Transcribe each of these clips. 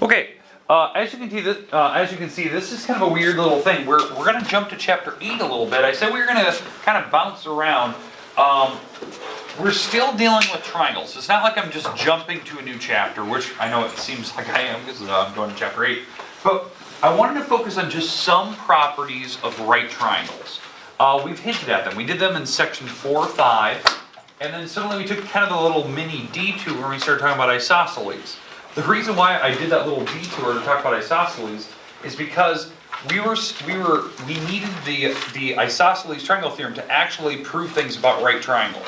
Okay, as you can see, this is kind of a weird little thing. We're going to jump to chapter 8 a little bit. I said we were going to kind of bounce around. We're still dealing with triangles. It's not like I'm just jumping to a new chapter, which I know it seems like I am because I'm going to chapter 8. But I wanted to focus on just some properties of right triangles. We've hinted at them. We did them in section 4, 5, and then suddenly we took kind of a little mini detour when we started talking about isosceles. The reason why I did that little detour to talk about isosceles is because we needed the isosceles triangle theorem to actually prove things about right triangles.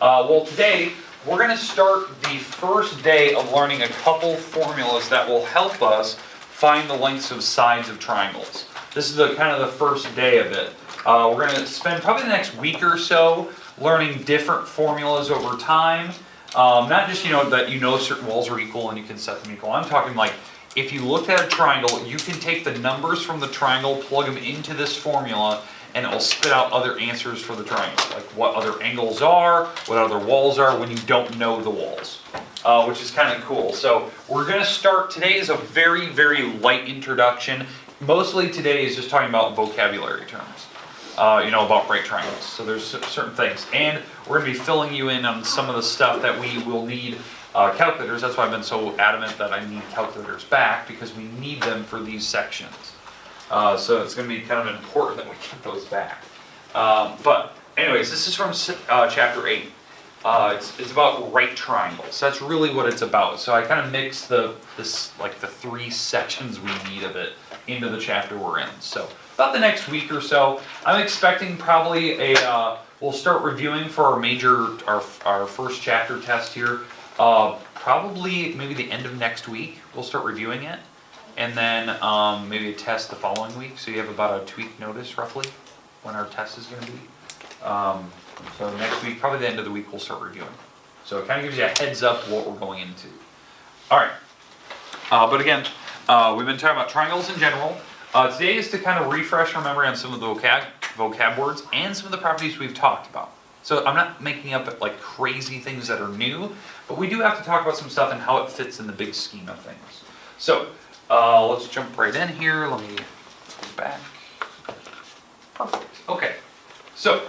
Well, today we're going to start the first day of learning a couple formulas that will help us find the lengths of sides of triangles. This is kind of the first day of it. We're going to spend probably the next week or so learning different formulas over time. Not just that certain walls are equal and you can set them equal. I'm talking like if you looked at a triangle, you can take the numbers from the triangle, plug them into this formula, and it will spit out other answers for the triangle, like what other angles are, what other walls are when you don't know the walls, which is kind of cool. So we're going to start, today is a very, very light introduction. Mostly today is just talking about vocabulary terms, about right triangles. So there's certain things. And we're going to be filling you in on some of the stuff that we will need calculators. That's why I've been so adamant that I need calculators back, because we need them for these sections. So it's going to be kind of important that we get those back. But anyways, this is from chapter 8. It's about right triangles. That's really what it's about. So I kind of mixed the three sections we need of it into the chapter we're in. So about the next week or so, I'm expecting probably we'll start reviewing for our first chapter test here. Probably maybe the end of next week, we'll start reviewing it. And then maybe a test the following week. So you have about a 2-week notice roughly when our test is going to be. So next week, probably the end of the week, we'll start reviewing. So it kind of gives you a heads up what we're going into. All right. But again, we've been talking about triangles in general. Today is to kind of refresh our memory on some of the vocab words and some of the properties we've talked about. So I'm not making up like crazy things that are new, but we do have to talk about some stuff and how it fits in the big scheme of things. So let's jump right in here. Let me go back. Perfect. Okay. So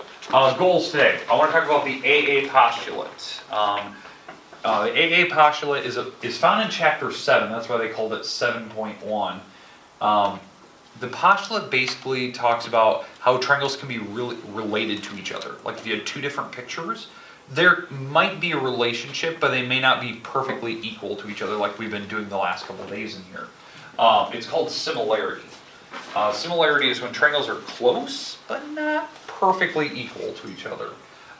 goals today. I want to talk about the AA postulate. The AA postulate is found in chapter 7. That's why they called it 7.1. The postulate basically talks about how triangles can be really related to each other. Like if you had two different pictures, there might be a relationship, but they may not be perfectly equal to each other like we've been doing the last couple of days in here. It's called similarity. Similarity is when triangles are close, but not perfectly equal to each other.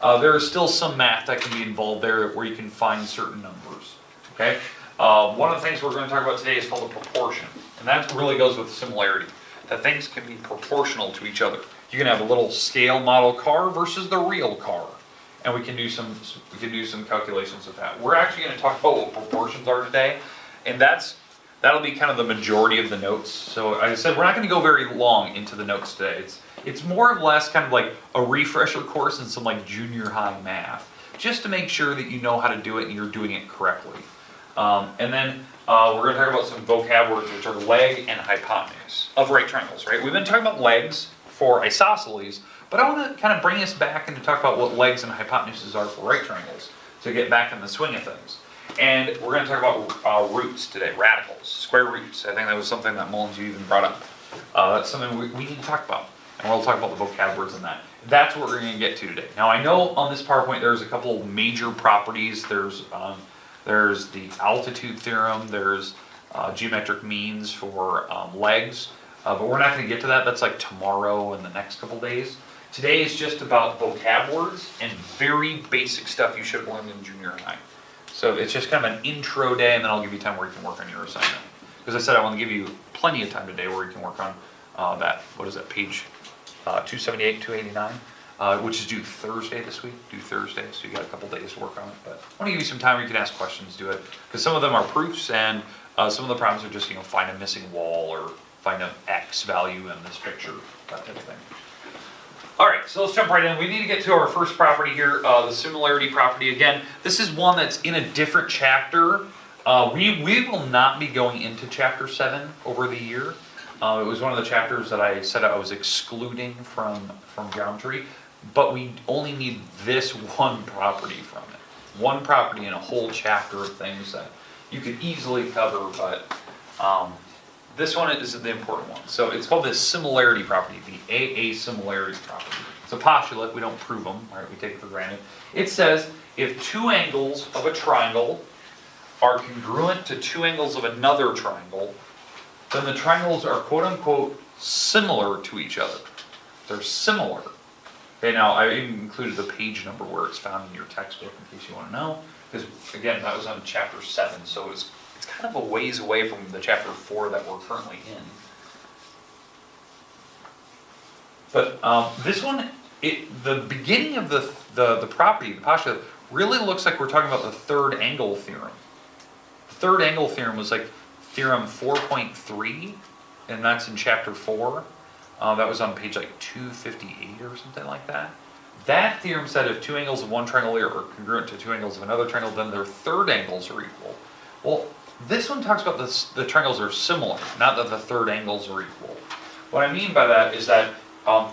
There is still some math that can be involved there where you can find certain numbers. Okay. One of the things we're going to talk about today is called a proportion, and that really goes with similarity. That things can be proportional to each other. You can have a little scale model car versus the real car, and we can do some calculations with that. We're actually going to talk about what proportions are today, and that'll be kind of the majority of the notes. So like I said, we're not going to go very long into the notes today. It's more or less kind of like a refresher course in some like junior high math, just to make sure that you know how to do it and you're doing it correctly. And then we're going to talk about some vocab words, which are leg and hypotenuse of right triangles, right? We've been talking about legs for isosceles, but I want to kind of bring us back and to talk about what legs and hypotenuses are for right triangles, to get back in the swing of things. And we're going to talk about roots today, radicals, square roots. I think that was something that Mullins, you even brought up. That's something we need to talk about. And we'll talk about the vocab words in that. That's what we're going to get to today. Now, I know on this PowerPoint there's a couple of major properties. There's the altitude theorem. There's geometric means for legs. But we're not going to get to that. That's like tomorrow and the next couple days. Today is just about vocab words and very basic stuff you should have learned in junior high. So it's just kind of an intro day, and then I'll give you time where you can work on your assignment. Because I said I want to give you plenty of time today where you can work on page 278, 289, which is due Thursday this week, so you got a couple days to work on it. But I want to give you some time where you can ask questions, do it, because some of them are proofs, and some of the problems are just, find a missing wall or find an X value in this picture, that type of thing. All right, so let's jump right in. We need to get to our first property here, the similarity property. Again, this is one that's in a different chapter We will not be going into chapter 7 over the year. It was one of the chapters that I said I was excluding from geometry, but we only need this one property from it. One property in a whole chapter of things that you could easily cover, but this one is the important one. So it's called the similarity property, the AA similarity property. It's a postulate, we don't prove them, right? We take it for granted. It says if two angles of a triangle are congruent to two angles of another triangle, then the triangles are quote unquote similar to each other. They're similar. Okay, now I even included the page number where it's found in your textbook in case you want to know, because again, that was on chapter 7, so it's kind of a ways away from the chapter 4 that we're currently in. But this one, the beginning of the property, the postulate, really looks like we're talking about the third angle theorem. The third angle theorem was like theorem 4.3, and that's in chapter 4. That was on page like 258 or something like that. That theorem said if two angles of one triangle are congruent to two angles of another triangle, then their third angles are equal. Well, this one talks about the triangles are similar, not that the third angles are equal. What I mean by that is that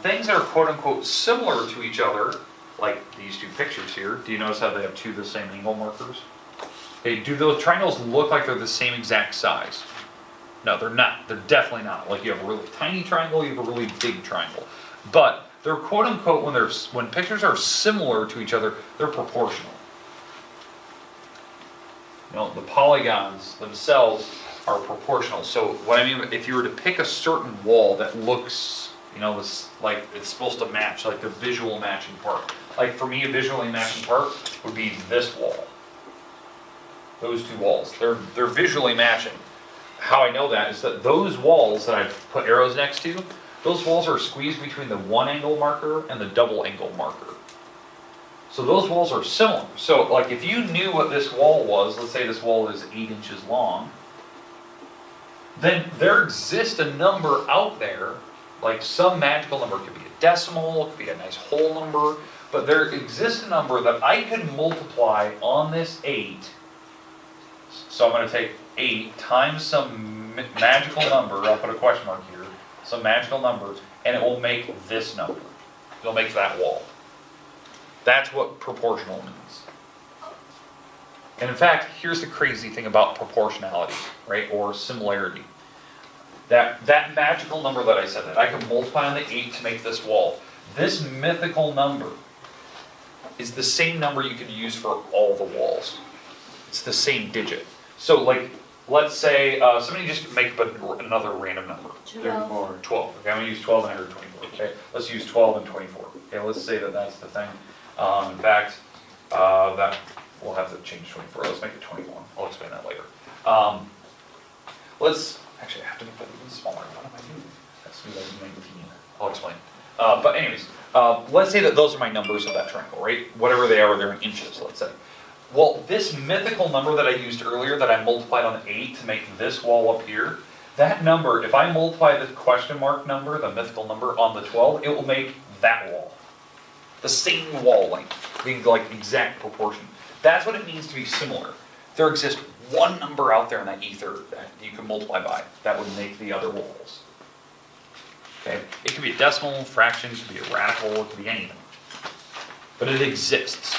things that are quote unquote similar to each other, like these two pictures here, do you notice how they have two of the same angle markers? Okay, do those triangles look like they're the same exact size? No, they're not. They're definitely not. Like you have a really tiny triangle, you have a really big triangle. But they're quote unquote, when pictures are similar to each other, they're proportional. You know, the polygons themselves are proportional. So what I mean, if you were to pick a certain wall that looks, you know, this, like it's supposed to match, like the visual matching part. Like for me, a visually matching part would be this wall. Those two walls, they're visually matching. How I know that is that those walls that I've put arrows next to, those walls are squeezed between the one angle marker and the double angle marker. So those walls are similar. So like if you knew what this wall was, let's say this wall is 8 inches long, then there exists a number out there, like some magical number. It could be a decimal, it could be a nice whole number, but there exists a number that I could multiply on this 8. So I'm going to take 8 times some magical number, I'll put a question mark here, some magical number, and it will make this number. It'll make that wall. That's what proportional means. And in fact, here's the crazy thing about proportionality, right, or similarity. That magical number that I said, that I can multiply on the 8 to make this wall, this mythical number is the same number you could use for all the walls. It's the same digit. So like, let's say, somebody just make up another random number. 12. 12. Okay, I'm going to use 12 and 124. Okay, let's use 12 and 24. Okay, let's say that that's the thing. In fact, that we'll have to change 24. Let's make it 21. I'll explain that later. Actually, I have to make that even smaller. What am I doing? Let's do that in 19. I'll explain. But anyways, let's say that those are my numbers of that triangle, right? Whatever they are, they're in inches, let's say. Well, this mythical number that I used earlier that I multiplied on 8 to make this wall up here, that number, if I multiply the question mark number, the mythical number, on the 12, it will make that wall. The same wall length, being like exact proportion. That's what it means to be similar. There exists one number out there in that ether that you can multiply by that would make the other walls. Okay? It could be a decimal, fraction, it could be a radical, it could be anything. But it exists.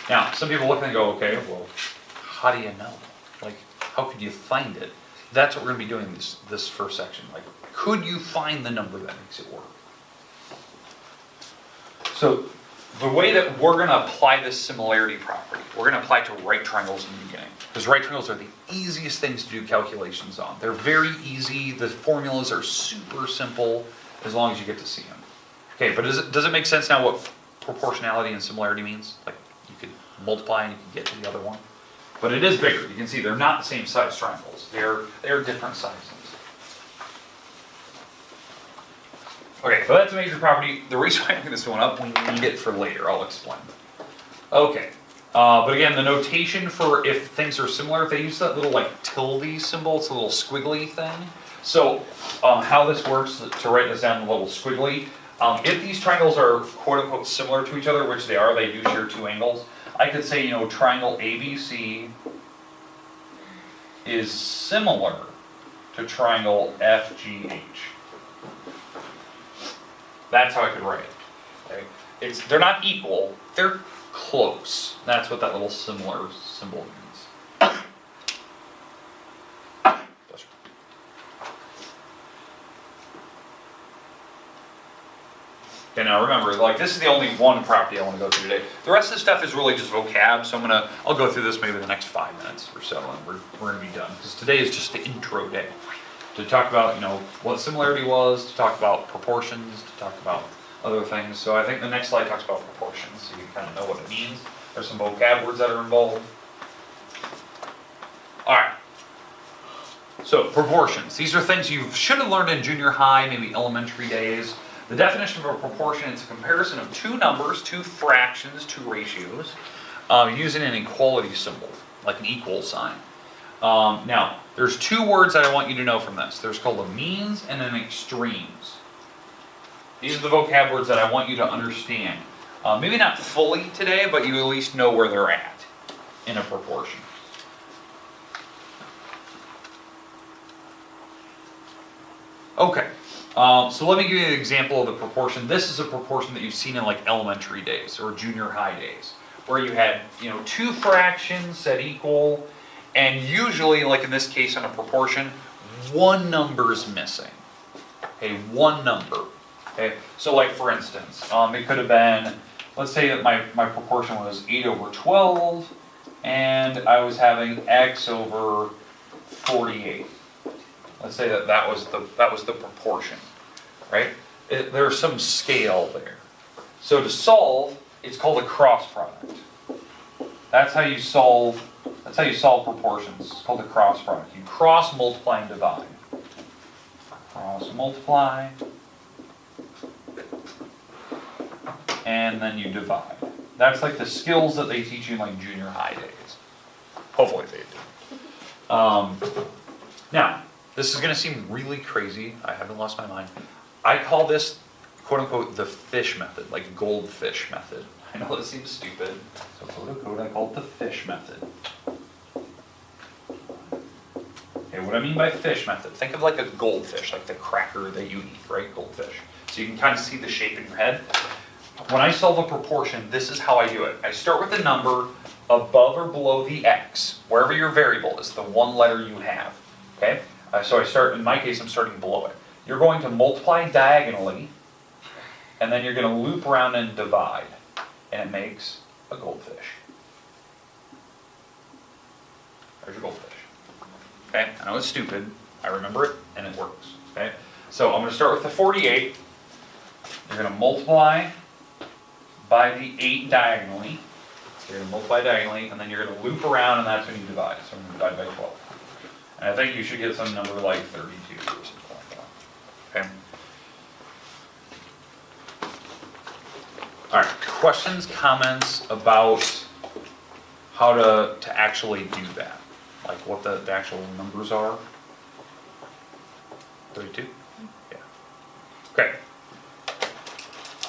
Now, some people look and go, okay, well, how do you know? Like, how could you find it? That's what we're going to be doing this first section. Like, could you find the number that makes it work? So, the way that we're going to apply this similarity property, we're going to apply it to right triangles in the beginning. Because right triangles are the easiest things to do calculations on. They're very easy. The formulas are super simple as long as you get to see them. Okay, but does it make sense now what proportionality and similarity means? Like, you could multiply and you can get to the other one. But it is bigger. You can see they're not the same size triangles. They're different sizes. Okay, so that's a major property. The reason why I'm putting this one up, we need it for later. I'll explain. Okay, but again, the notation for if things are similar, they use that little like tilde symbol. It's a little squiggly thing. So how this works, to write this down a little squiggly, if these triangles are quote unquote similar to each other, which they are, they do share two angles, I could say, you know, triangle ABC is similar to triangle FGH. That's how I could write it. Okay? They're not equal, they're close. That's what that little similar symbol means. Okay, now remember, like this is the only one property I want to go through today. The rest of the stuff is really just vocab, so I'll go through this maybe the next 5 minutes or so, and we're gonna be done. Because today is just the intro day. To talk about, what similarity was, to talk about proportions, to talk about other things. So I think the next slide talks about proportions, so you kind of know what it means. There's some vocab words that are involved. All right. So proportions. These are things you should have learned in junior high, maybe elementary days. The definition of a proportion is a comparison of two numbers, two fractions, two ratios, using an equality symbol, like an equal sign. Now, there's two words that I want you to know from this. There's called a means and an extremes. These are the vocab words that I want you to understand. Maybe not fully today, but you at least know where they're at in a proportion. Okay. So let me give you an example of the proportion. This is a proportion that you've seen in like elementary days or junior high days, where you had, two fractions that equal, and usually, like in this case on a proportion, one number is missing. Okay, one number. Okay, so like for instance, it could have been, let's say that my proportion was 8 over 12, and I was having x over 48. Let's say that was the proportion, right? There's some scale there. So to solve, it's called a cross product. That's how you solve proportions. It's called a cross product. You cross multiply and divide. Cross multiply, and then you divide. That's like the skills that they teach you in like junior high days. Hopefully they do. Now, this is going to seem really crazy. I haven't lost my mind. I call this, quote unquote, the fish method, like goldfish method. I know this seems stupid. So quote unquote, I call it the fish method. Okay, what I mean by fish method, think of like a goldfish, like the cracker that you eat, right? Goldfish. So you can kind of see the shape in your head. When I solve a proportion, this is how I do it. I start with the number above or below the x, wherever your variable is, the one letter you have. Okay? So in my case, I'm starting below it. You're going to multiply diagonally, and then you're going to loop around and divide, and it makes a goldfish. There's your goldfish. Okay, I know it's stupid. I remember it, and it works. Okay, so I'm going to start with the 48. You're going to multiply by the 8 diagonally. You're going to multiply diagonally, and then you're going to loop around, and that's when you divide. So I'm going to divide by 12. And I think you should get some number like 32 or something like that. Okay? All right, questions, comments about how to actually do that? Like what the actual numbers are? 32? Yeah. Okay.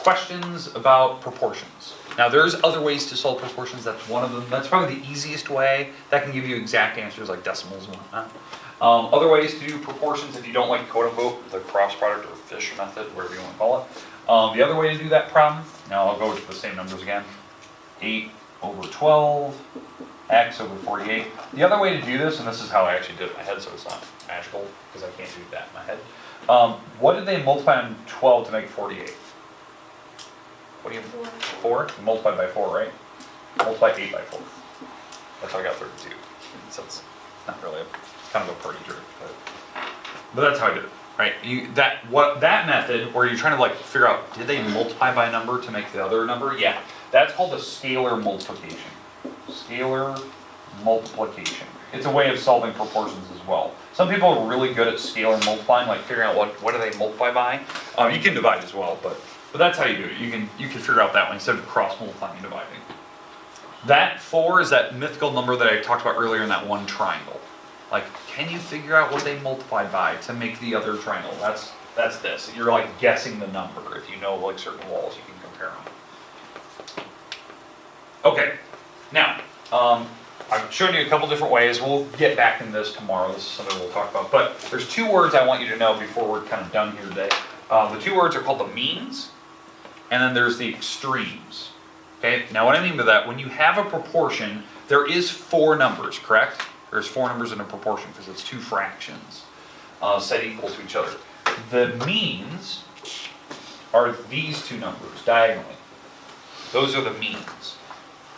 Questions about proportions. Now there's other ways to solve proportions. That's one of them. That's probably the easiest way. That can give you exact answers like decimals and whatnot. Other ways to do proportions, if you don't like quote unquote the cross product or fish method, whatever you want to call it. The other way to do that problem, now I'll go with the same numbers again. 8 over 12, x over 48. The other way to do this, and this is how I actually did it in my head, so it's not magical because I can't do that in my head. What did they multiply on 12 to make 48? What do you, 4? Multiplied by 4, right? Multiply 8 by 4. That's how I got 32. So it's not really it's kind of a party trick, but that's how I did it, right? That method where you're trying to like figure out, did they multiply by a number to make the other number? Yeah, that's called a scalar multiplication. Scalar multiplication. It's a way of solving proportions as well. Some people are really good at scalar multiplying, like figuring out what do they multiply by. You can divide as well, but that's how you do it. You can figure out that way instead of cross multiplying and dividing. That 4 is that mythical number that I talked about earlier in that one triangle. Like, can you figure out what they multiplied by to make the other triangle? That's this. You're like guessing the number. If you know like certain walls, you can compare them. Okay, now I've shown you a couple different ways. We'll get back into this tomorrow. This is something we'll talk about. But there's two words I want you to know before we're kind of done here today. The two words are called the means, and then there's the extremes. Okay, now what I mean by that, when you have a proportion, there is 4 numbers, correct? There's 4 numbers in a proportion because it's 2 fractions set equal to each other. The means are these 2 numbers diagonally. Those are the means.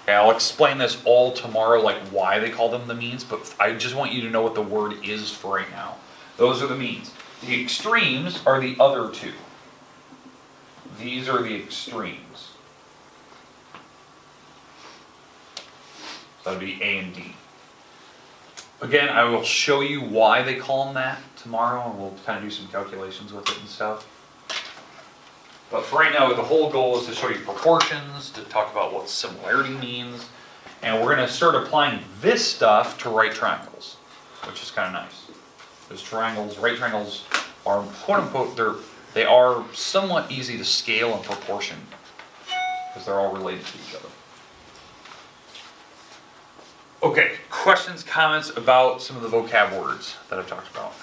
Okay, I'll explain this all tomorrow, like why they call them the means, but I just want you to know what the word is for right now. Those are the means. The extremes are the other 2. These are the extremes. So that would be A and D. Again, I will show you why they call them that tomorrow, and we'll kind of do some calculations with it and stuff. But for right now, the whole goal is to show you proportions, to talk about what similarity means, and we're going to start applying this stuff to right triangles, which is kind of nice. Because triangles, right triangles are quote unquote, they are somewhat easy to scale and proportion because they're all related to each other. Okay, questions, comments about some of the vocab words that I've talked about?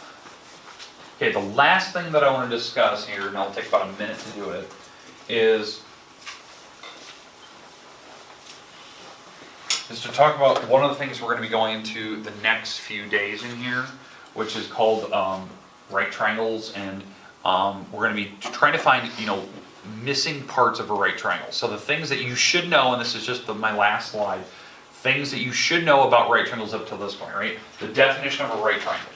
Okay, the last thing that I want to discuss here, and I'll take about a minute to do it, is to talk about one of the things we're going to be going into the next few days in here, which is called right triangles, and we're going to be trying to find, missing parts of a right triangle. So the things that you should know, and this is just my last slide, things that you should know about right triangles up to this point, right? The definition of a right triangle.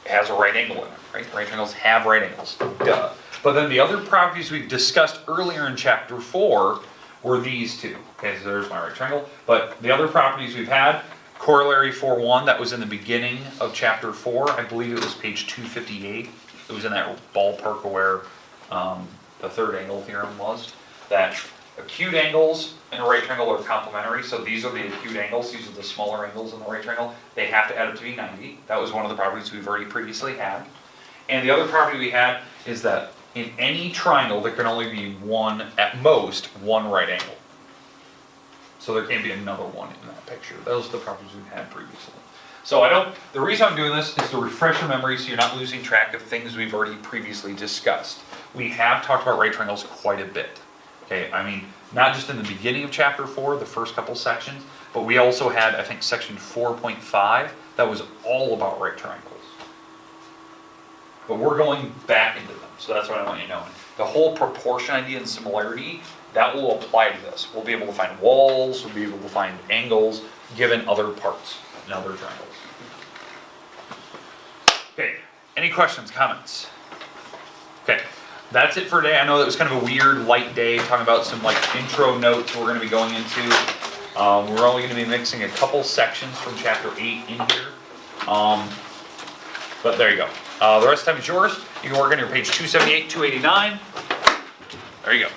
It has a right angle in it, right? Right triangles have right angles, duh. But then the other properties we discussed earlier in chapter 4 were these 2. Okay, so there's my right triangle. But the other properties we've had, corollary 4:1, that was in the beginning of chapter 4. I believe it was page 258. It was in that ballpark of where the third angle theorem was. That acute angles in a right triangle are complementary, so these are the acute angles, these are the smaller angles in the right triangle. They have to add up to be 90. That was one of the properties we've already previously had. And the other property we had is that in any triangle there can only be one, at most, one right angle. So there can't be another one in that picture. Those are the properties we've had previously. So the reason I'm doing this is to refresh your memory so you're not losing track of things we've already previously discussed. We have talked about right triangles quite a bit. Okay, I mean, not just in the beginning of chapter 4, the first couple sections, but we also had, I think, section 4.5 that was all about right triangles. But we're going back into them, so that's what I want you to know. The whole proportion idea and similarity, that will apply to this. We'll be able to find walls, we'll be able to find angles, given other parts and other triangles. Okay, any questions, comments? Okay. That's it for today. I know that was kind of a weird, light day, talking about some intro notes we're going to be going into. We're only going to be mixing a couple sections from chapter 8 in here. But there you go. The rest of the time is yours. You can work on your page 278, 289. There you go.